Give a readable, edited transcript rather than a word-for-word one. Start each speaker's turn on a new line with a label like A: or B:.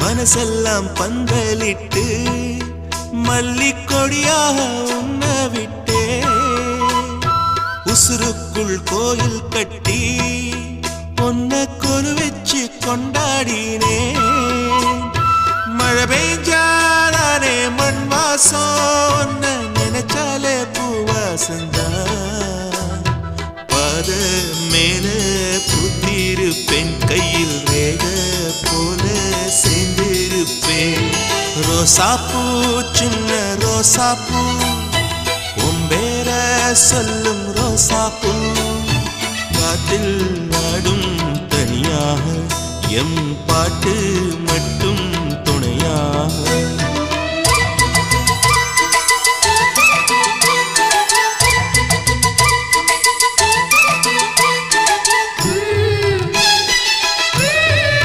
A: மனசெல்லாம் பந்தலிட்டு மல்லிக்கொடியாக உண்ண விட்டே உசுருக்குள் கோயில் கட்டி பொன்ன கொலு வச்சு கொண்டாடினே மழை பெய்ஞ்சாலே மண் வாசம் நினைச்சாலே பூவாசந்தான் பாத மேல புத்திருப்பேன் கையில் ரேக போல சேர்ந்திருப்பேன் ரோசாப்பூ சின்ன ரோசாப்பூ உம்பேர சொல்லும் ரோசாப்பூ காட்டில் நாடும் தனியாக எம் பாட்டு மட்டும் துணையாக